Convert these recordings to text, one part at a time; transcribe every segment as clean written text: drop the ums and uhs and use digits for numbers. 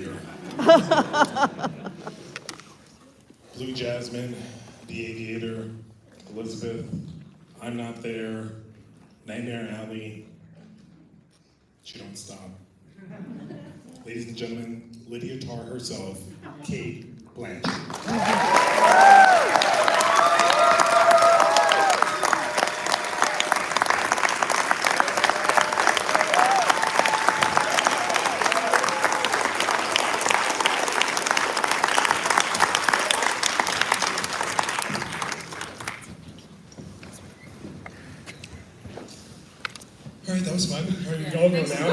here. Blue Jasmine, The Aviator, Elizabeth, I'm Not There, Nightmare Alley, She Don't Stop. Ladies and gentlemen, Lydia Tár herself, Cate Blanchett. All right, that was fun. All right, we can all go now.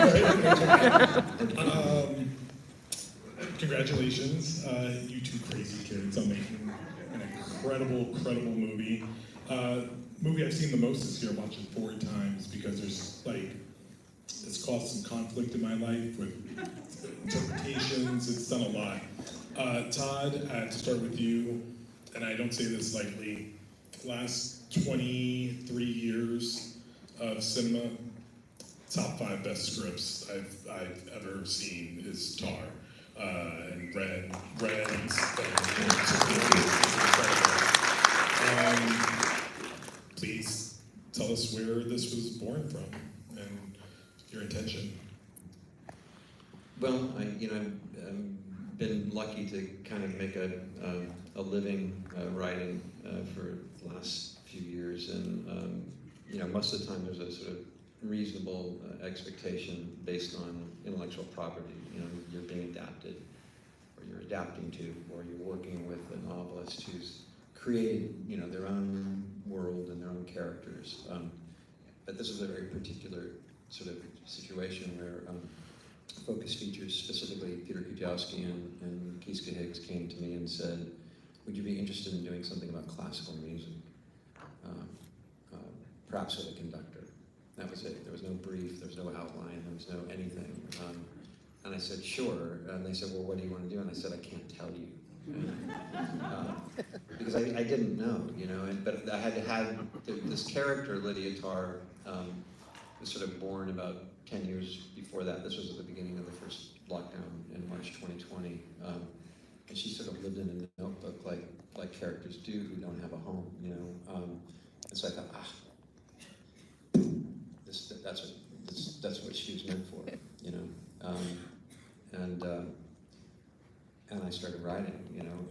Congratulations, you two crazy kids, on making an incredible movie. Movie I've seen the most this year, watched it 4 times because it's caused some conflict in my life with interpretations. It's done a lot. Todd, to start with you, and I don't say this lightly, last 23 years of cinema, top 5 best scripts I've ever seen is Tar. And Red, please tell us where this was born from and your intention. Well, I've been lucky to kind of make a living writing for the last few years, and most of the time there's a sort of reasonable expectation based on intellectual property. You're being adapted, or you're adapting to, or you're working with a novelist who's created, their own world and their own characters. But this is a very particular sort of situation where focus features, specifically Peter Kujawski and Kiska Higgs, came to me and said, would you be interested in doing something about classical music? Perhaps with a conductor. That was it. There was no brief, there was no outline, there was no anything. And I said, sure. And they said, well, what do you want to do? And I said, I can't tell you. Because I didn't know, but I had to have this character, Lydia Tár, was sort of born about 10 years before that. This was at the beginning of the first lockdown in March 2020. And she sort of lived in a notebook like characters do who don't have a home, And so I thought, that's what she was meant for, and I started writing,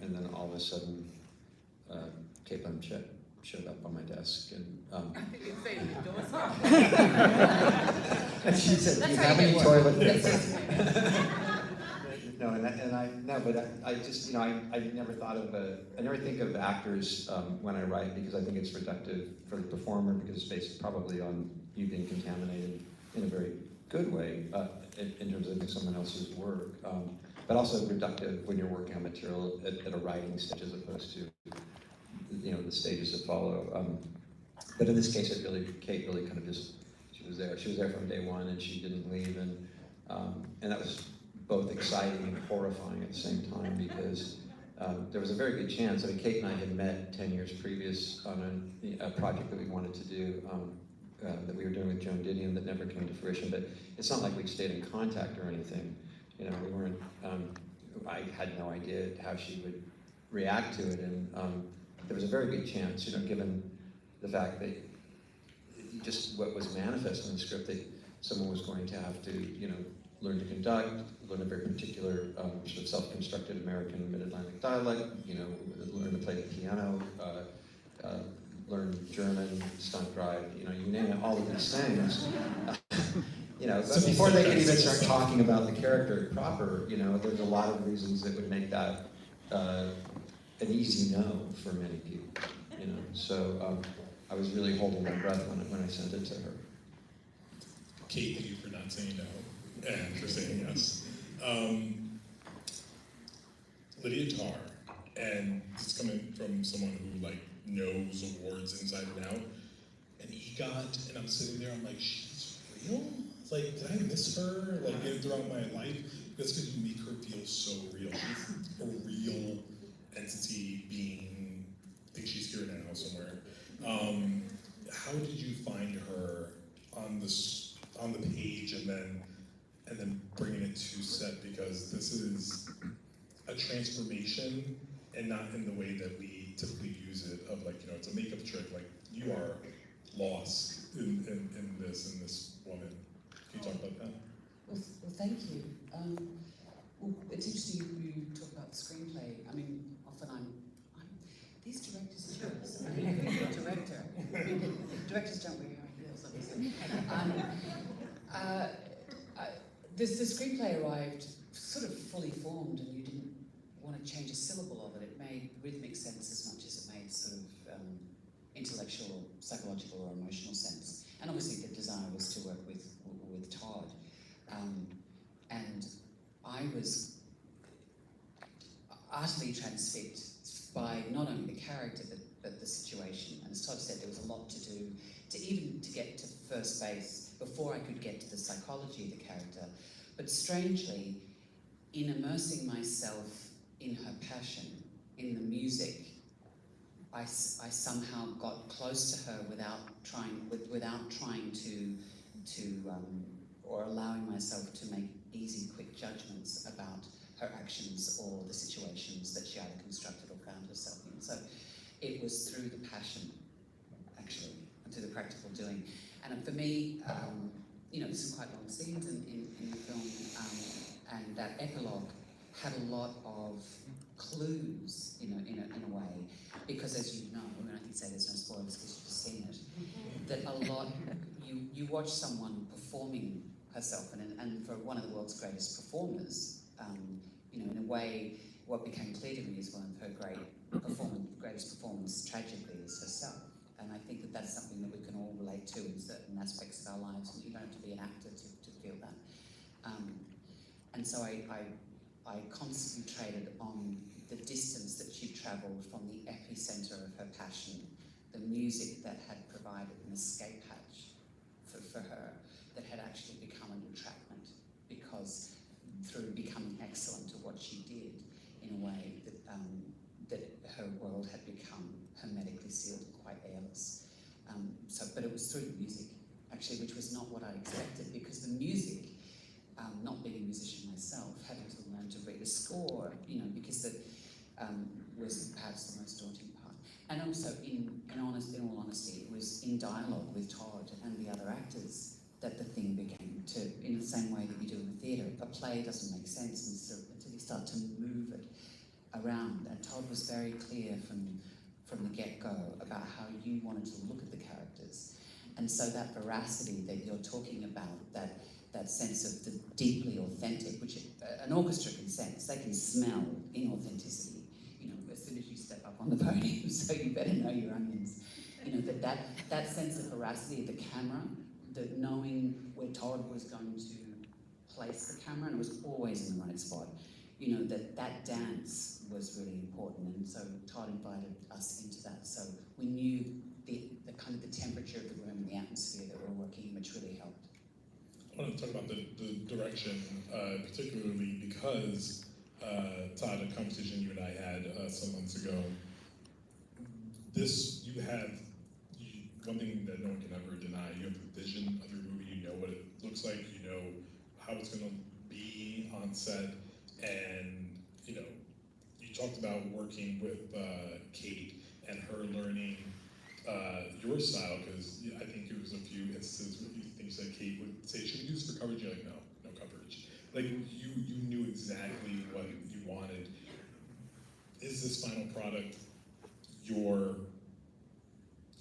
and then all of a sudden, Cate Blanchett showed up on my desk, and and she said, "Do you have any toilet paper?" I just, I never thought of I never think of actors when I write, because I think it's reductive for the performer, because it's based probably on you being contaminated in a very good way in terms of someone else's work, but also reductive when you're working on material at a writing stage as opposed to the stages that follow. But in this case, Cate really kind of just, she was there from day one, and she didn't leave, and that was both exciting and horrifying at the same time, because there was a very good chance. Cate and I had met 10 years previous on a project that we wanted to do, that we were doing with Joan Didion that never came to fruition, but it's not like we've stayed in contact or anything. We weren't, I had no idea how she would react to it, and there was a very good chance, given the fact that just what was manifest in the script, that someone was going to have to, learn to conduct, learn a very particular sort of self-constructed American Mid-Atlantic dialect, learn to play the piano, learn German, stunt drive, you name it, all of these things. But before they could even start talking about the character proper, there's a lot of reasons that would make that an easy no for many people, So I was really holding my breath when I sent it to her. Cate, thank you for not saying no and for saying yes. Lydia Tár, and this is coming from someone who knows awards inside and out, and EGOT, and I'm sitting there, I'm like, she's real? Did I miss her throughout my life? That's because you make her feel so real. She's a real entity, being, I think she's here now somewhere. How did you find her on the page, and then bringing it into set because this is a transformation and not in the way that we typically use it of like, it's a makeup trick, like you are lost in this woman. Can you talk about that? Well, thank you. Well, it's interesting you talk about the screenplay. I mean, often these directors are jealous. I'm a very good director. Directors don't wear high heels, obviously. The screenplay arrived sort of fully formed, and you didn't want to change a syllable of it. It made rhythmic sense as much as it made sort of intellectual, psychological, or emotional sense. And obviously, the desire was to work with Todd. And I was utterly transfixed by not only the character but the situation. And as Todd said, there was a lot to do to get to first base before I could get to the psychology of the character. But strangely, in immersing myself in her passion, in the music, I somehow got close to her without trying to or allowing myself to make easy, quick judgments about her actions or the situations that she either constructed or found herself in. So it was through the passion, actually, and through the practical doing. And for me, there's some quite long scenes in the film, and that epilogue had a lot of clues, in a way, because as you know, and I can say there's no spoilers because you've seen it, that a lot, you watch someone performing herself, and for one of the world's greatest performers, in a way, what became clear to me is one of her greatest performance tragically is herself. And I think that that's something that we can all relate to in certain aspects of our lives, and you don't have to be an actor to feel that. And so I concentrated on the distance that she travelled from the epicenter of her passion, the music that had provided an escape hatch for her, that had actually become an entrapment, because through becoming excellent at what she did, in a way that her world had become hermetically sealed and quite airless. But it was through the music, actually, which was not what I expected, because the music, not being a musician myself, having to learn to read a score, because that was perhaps the most daunting part. And also, in all honesty, it was in dialogue with Todd and the other actors that the thing began to, in the same way that you do in the theatre. A play doesn't make sense until you start to move it around. And Todd was very clear from the get-go about how you wanted to look at the characters. And so that veracity that you're talking about, that sense of the deeply authentic, which an orchestra can sense, they can smell inauthenticity, as soon as you step up on the podium, so you better know your onions. That sense of veracity of the camera, the knowing where Todd was going to place the camera, and it was always in the right spot. That dance was really important, and so Todd invited us into that. So we knew the kind of the temperature of the room and the atmosphere that we were working in, which really helped. I want to talk about the direction, particularly because, Todd, a conversation you and I had some months ago, one thing that no one can ever deny, you have the vision of your movie, you know what it looks like, you know how it's going to be on set, and you talked about working with Cate and her learning your style, because I think it was a few instances where you said Cate would say, should we use for coverage? You're like, no coverage. Like, you knew exactly what you wanted. Is this final product your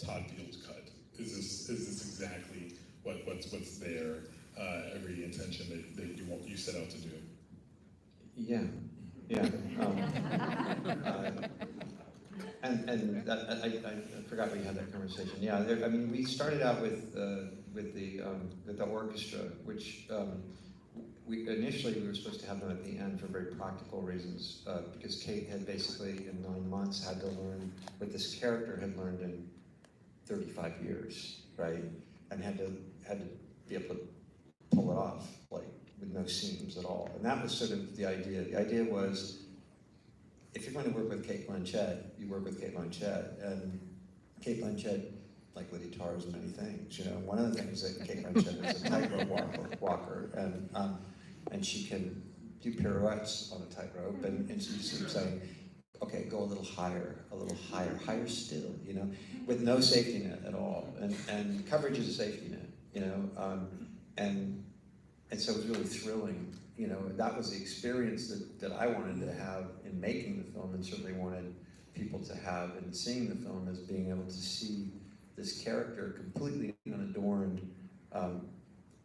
Todd Field cut? Is this exactly what's there? Every intention that you set out to do. Yeah. I forgot we had that conversation. Yeah, we started out with the orchestra, which we were supposed to have them at the end for very practical reasons, because Cate had basically in 9 months had to learn what this character had learned in 35 years, right? And had to be able to pull it off, like with no seams at all. And that was sort of the idea. The idea was, if you're going to work with Cate Blanchett, you work with Cate Blanchett. And Cate Blanchett, like Lydia Tár, is many things. One of the things that Cate Blanchett is a tightrope walker. And and she can do pirouettes on a tightrope, and she's saying, okay, go a little higher, higher still, you know, with no safety net at all. And coverage is a safety net, you know, and so it was really thrilling, you know. That was the experience that I wanted to have in making the film, and certainly wanted people to have in seeing the film, as being able to see this character completely unadorned,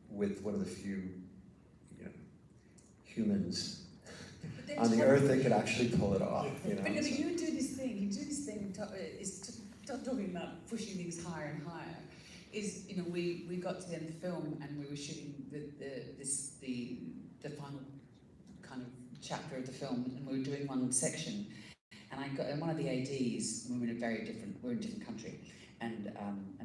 with one of the few, you know, humans on the earth that could actually pull it off. You know, But so. you do this thing. Talking about pushing things higher and higher. Is, you know, we got to the end of the film and we were shooting the final kind of chapter of the film, and we were doing one section, and I got one of the ADs. We were in a different country, and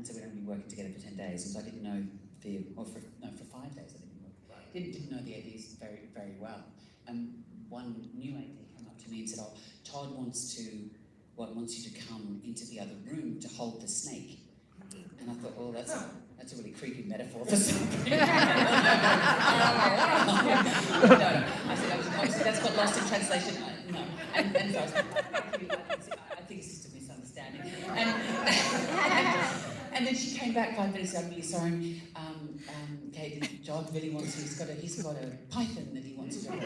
so we'd only been working together for 10 days, and so I didn't know for 5 days I didn't work. Didn't know the ADs very, very well. And one new AD came up to me and said, "Oh, Todd wants you to come into the other room to hold the snake." And I thought, "Oh, that's a really creepy metaphor for something." No. I said, "Obviously that's got lost in translation." No. And so I was like, I think it's just a misunderstanding. And then she came back 5 minutes later. "I'm really sorry, Cate, Todd really wants you. He's got a python that he wants to hold."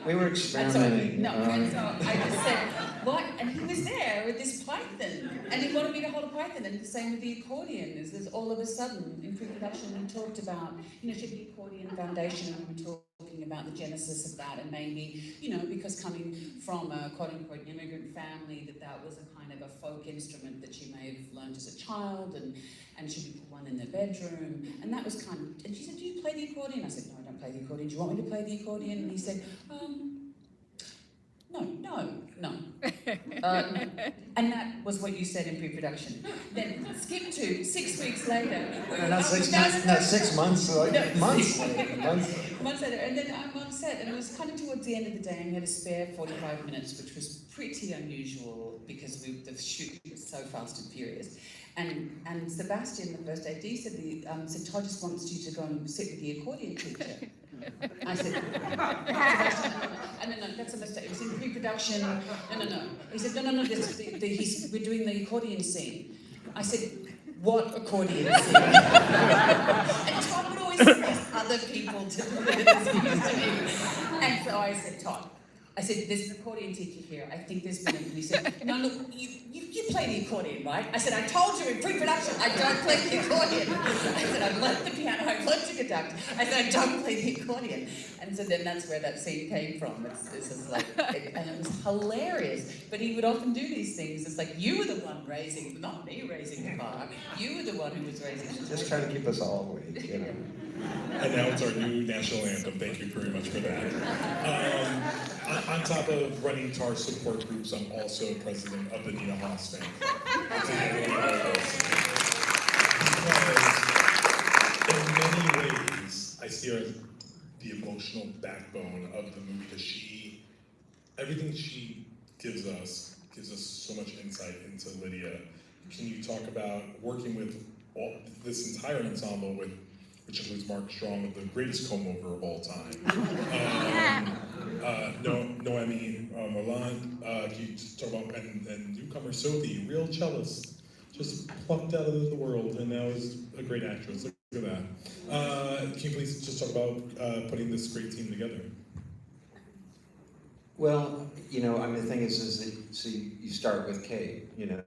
We were experimenting. And so I just said, "What?" And he was there with this python, and he wanted me to hold a python. And the same with the accordion. There's all of a sudden in pre-production we talked about, you know, should the accordion foundation, and we were talking about the genesis of that, and maybe, you know, because coming from a quote-unquote immigrant family, that was a kind of a folk instrument that she may have learned as a child, and should we put one in the bedroom? And that was kind of, and she said, "Do you play the accordion?" I said, "No, I don't play the accordion. Do you want me to play the accordion?" And he said, No. And that was what you said in pre-production. Then skip to 6 weeks later. Not 6 months, no, 6 months, like months later. Months later, and then I'm on set, and it was kind of towards the end of the day, and we had a spare 45 minutes, which was pretty unusual because the shoot was so fast and furious. And Sebastian, the first AD, said, "Todd just wants you to go and sit with the accordion teacher." I said, "Sebastian, no, that's a mistake. It was in pre-production. No. He said, no, we're doing the accordion scene." I said, "What accordion scene?" And Todd would always suggest other people to do this. And so I said, "Todd," I said, "there's an accordion teacher here. I think there's been," and he said, "No, look, you play the accordion, right?" I said, "I told you in pre-production, I don't play the accordion." I said, "I've learned the piano, I've learned to conduct." I said, "I don't play the accordion." And so then that's where that scene came from. This is like, and it was hilarious. But he would often do these things. It's like, you were the one raising, not me raising the bar. You were the one who was raising the bar. Just trying to keep us all awake, you know. And now it's our new national anthem. Thank you very much for that. On top of running TAR support groups, I'm also president of the Nina Haas Family. Because in many ways, I see her as the emotional backbone of the movie, because everything she gives us so much insight into Lydia. Can you talk about working with this entire ensemble, which includes Mark Strong, the greatest comb-over of all time, Noemi Merlan, can you talk about, and newcomer Sophie, real cellist, just plucked out of the world, and now is a great actress. Look at that. Can you please just talk about putting this great team together? Well, you know, I mean, the thing is that, so you start with Cate, you know,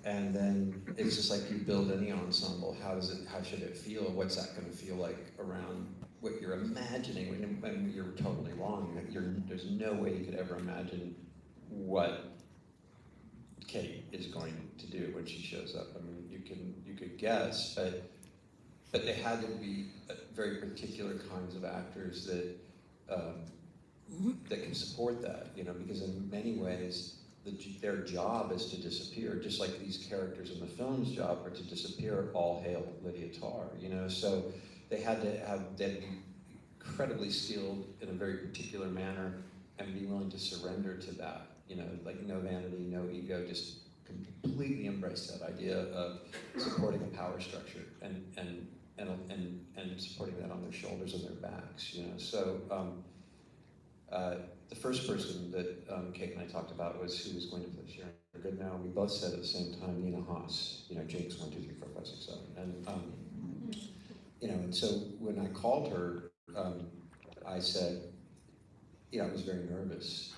and then it's just like you build any ensemble. How should it feel? What's that going to feel like around what you're imagining when you're totally wrong? There's no way you could ever imagine what Cate is going to do when she shows up. I mean, you could guess, but they had to be very particular kinds of actors that can support that, you know, because in many ways, their job is to disappear, just like these characters in the film's job are to disappear. All hail Lydia Tár, you know. So they had to be incredibly skilled in a very particular manner and be willing to surrender to that, you know, like no vanity, no ego, just completely embrace that idea of supporting a power structure and and supporting that on their shoulders and their backs, you know. So the first person that Cate and I talked about was who was going to play Sharon Goodnow. We both said at the same time, Nina Haas, you know, Jinx 1, 2, 3, 4, 5, 6, 7. And you know, and so when I called her, I said, you know, I was very nervous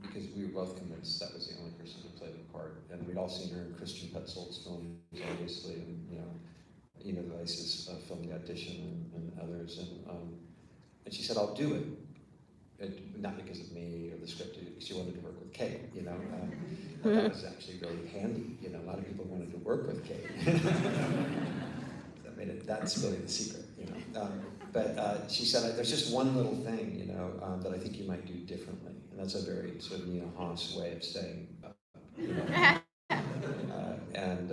because we were both convinced that was the only person who played the part, and we'd all seen her in Christian Petzold's films, obviously, and you know, Ina Device's film The Audition and others, and she said, I'll do it. Not because of me or the script, she wanted to work with Cate, you know. That was actually really handy, you know. A lot of people wanted to work with Cate. That's really the secret, you know. But she said, there's just one little thing, you know, that I think you might do differently, and that's a very sort of Nina Haas way of saying, you know. And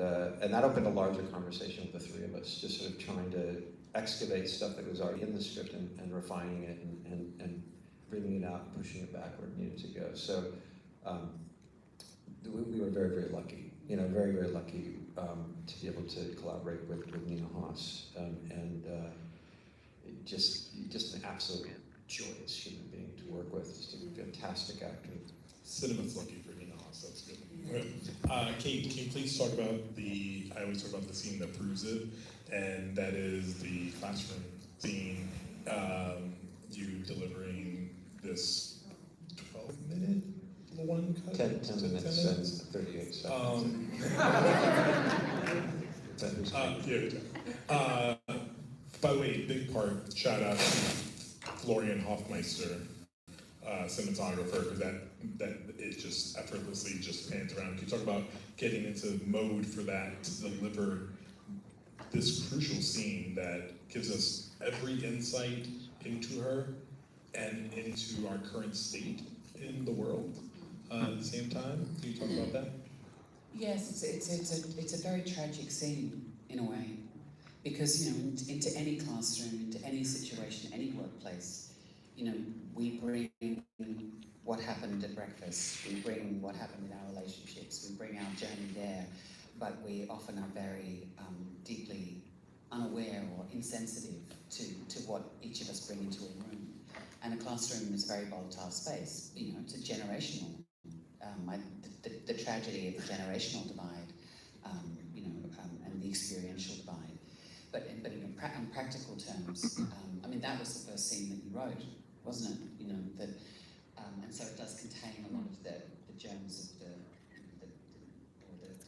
that opened a larger conversation with the three of us, just sort of trying to excavate stuff that was already in the script and refining it and bringing it out and pushing it back where it needed to go. So we were very, very lucky, you know, very, very lucky to be able to collaborate with Nina Haas. And just an absolute joyous human being to work with, just a fantastic actor. Cinema's lucky for Nina Haas, that's good. Cate, can you please talk about I always talk about the scene that proves it, and that is the classroom scene, you delivering this 12-minute one cut? 10 minutes and 38 seconds. By the way, big part, shout out to Florian Hoffmeister, cinematographer, because that it just effortlessly just pans around. Can you talk about getting into mode for that to deliver this crucial scene that gives us every insight into her and into our current state in the world at the same time? Can you talk about that? Yes, it's a very tragic scene in a way, because you know, into any classroom, into any situation, any workplace, you know, we bring what happened at breakfast, we bring what happened in our relationships, we bring our journey there, but we often are very deeply unaware or insensitive to what each of us bring into a room. And a classroom is a very volatile space. You know, it's a generational. The tragedy of the generational divide, you know, and the experiential divide. But in practical terms, I mean, that was the first scene that you wrote, wasn't it? You know, that, and so it does contain a lot of the germs of the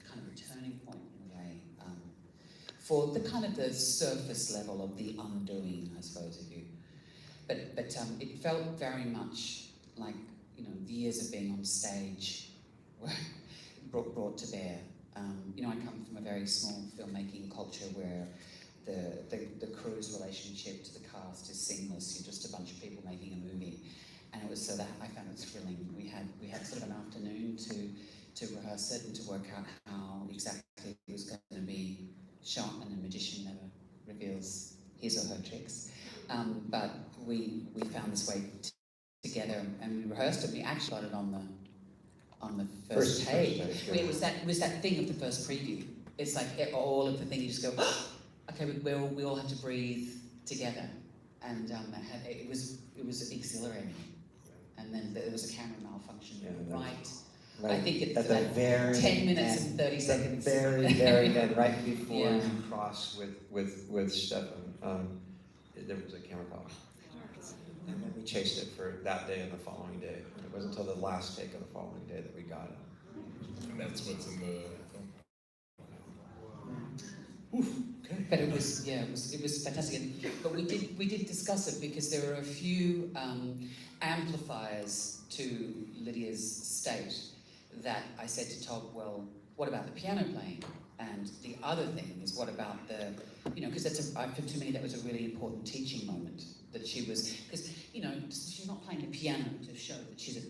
kind of returning point in a way, for the kind of the surface level of the undoing, I suppose, of you. But it felt very much like, you know, the years of being on stage were brought to bear. You know, I come from a very small filmmaking culture where the crew's relationship to the cast is seamless. You're just a bunch of people making a movie, and it was so that I found it thrilling. We had sort of an afternoon to rehearse it and to work out how exactly it was going to be shot, and a magician never reveals his or her tricks. But we found this way together, and we rehearsed it. We actually got it on the first take. It was that thing of the first preview. It's like all of the thing, you just go, okay, we all have to breathe together, and it was exhilarating. And then there was a camera malfunction, right. I think at the very 10 minutes and 30 seconds. The very end, right before you cross with Stefan, there was a camera problem. And then we chased it for that day and the following day. And it wasn't until the last take of the following day that we got it. And that's what's in the film. Oof, okay. But it was fantastic. But we did discuss it, because there were a few amplifiers to Lydia's state that I said to Todd, well, what about the piano playing? And the other thing is, what about the, you know, because to me that was a really important teaching moment, that she was, because, you know, she's not playing the piano to show that she's a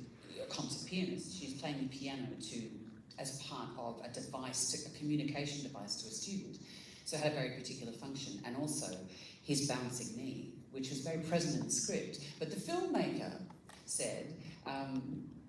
concert pianist. She's playing the piano as part of a device, a communication device to a student. So it had a very particular function. And also his bouncing knee, which was very present in the script. But the filmmaker said,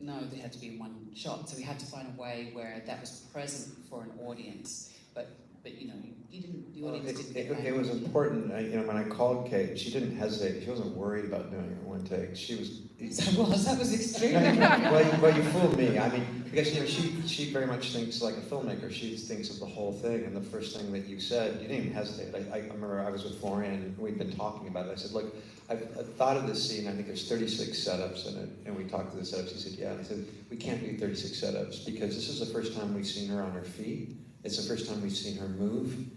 no, there had to be one shot. So we had to find a way where that was present for an audience, but but you didn't, the audience didn't get that. It was important, when I called Cate, she didn't hesitate. She wasn't worried about doing it in one take. She was. That was extreme. Well, you fooled me. I mean, because she very much thinks like a filmmaker. She thinks of the whole thing, and the first thing that you said, you didn't even hesitate. I remember I was with Florian, and we'd been talking about it. I said, look, I've thought of this scene. I think there's 36 setups in it, and we talked to the setups. He said, yeah. And I said, we can't do 36 setups because this is the first time we've seen her on her feet. It's the first time we've seen her move,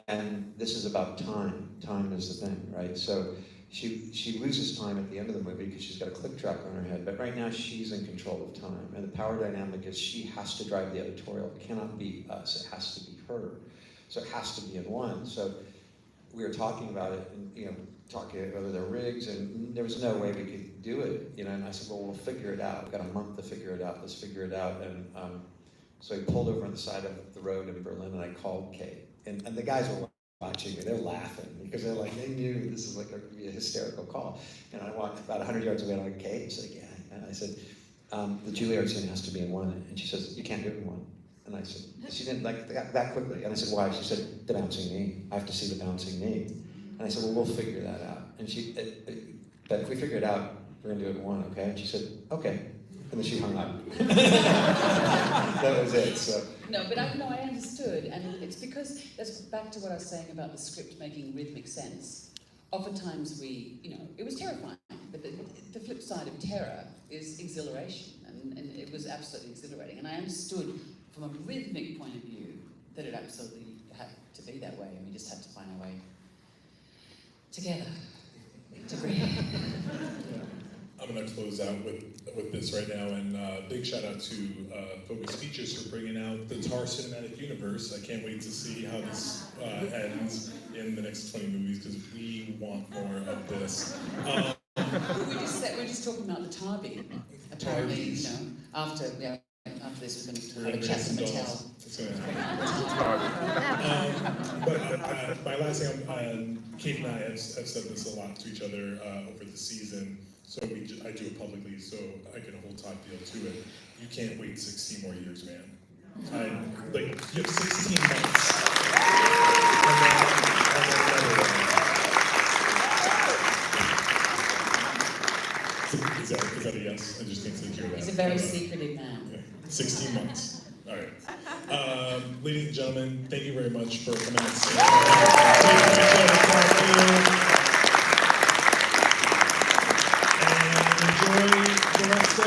and this is about time. Time is the thing, right? So. She loses time at the end of the movie because she's got a click track on her head, but right now she's in control of time. And the power dynamic is she has to drive the editorial. It cannot be us, it has to be her. So it has to be in one. So we were talking about it and, talking about the rigs, and there was no way we could do it, and I said, well, we'll figure it out. We've got a month to figure it out, let's figure it out. And so I pulled over on the side of the road in Berlin and I called Cate. And the guys were watching me, they're laughing because they knew this is like going to be a hysterical call. And I walked about 100 yards away and I'm like, Cate? She's like, yeah. And I said, the Juilliard scene has to be in one. And she says, you can't do it in one. And I said, she didn't like that quickly. And I said, why? She said, the bouncing knee. I have to see the bouncing knee. And I said, well, we'll figure that out. And but if we figure it out, we're going to do it in one, okay? And she said, okay. And then she hung up. That was it. So. No, but I understood, and it's because that's back to what I was saying about the script making rhythmic sense. Oftentimes it was terrifying, but the flip side of terror is exhilaration, and it was absolutely exhilarating. And I understood from a rhythmic point of view that it absolutely had to be that way, and we just had to find a way together to bring it. I'm going to close out with this right now, and big shout out to Focus Features for bringing out the Tár Cinematic Universe. I can't wait to see how this ends in the next 20 movies because we want more of this. We're just talking about the Tár beat. Apparently, after this we're going to have a chat to Mattel. But my last thing, Cate and I have said this a lot to each other over the season. So I do it publicly, so I can hold Todd Field to it. You can't wait 16 more years, man. You have 16 months. Is that a yes? I just can't take care of that. He's a very secretive man. Yeah. 16 months. All right. Ladies and gentlemen, thank you very much for coming out. Enjoy the rest of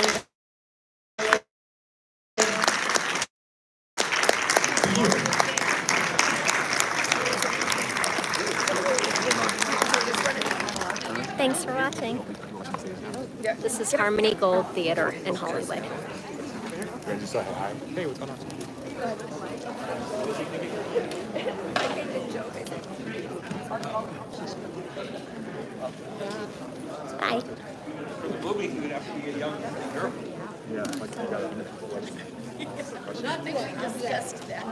Thanks for watching. This is Harmony Gold Theater in Hollywood. Hey, what's going on? Hi. Movie would have to be a young girl. Yeah, like you got Not thinking, just that.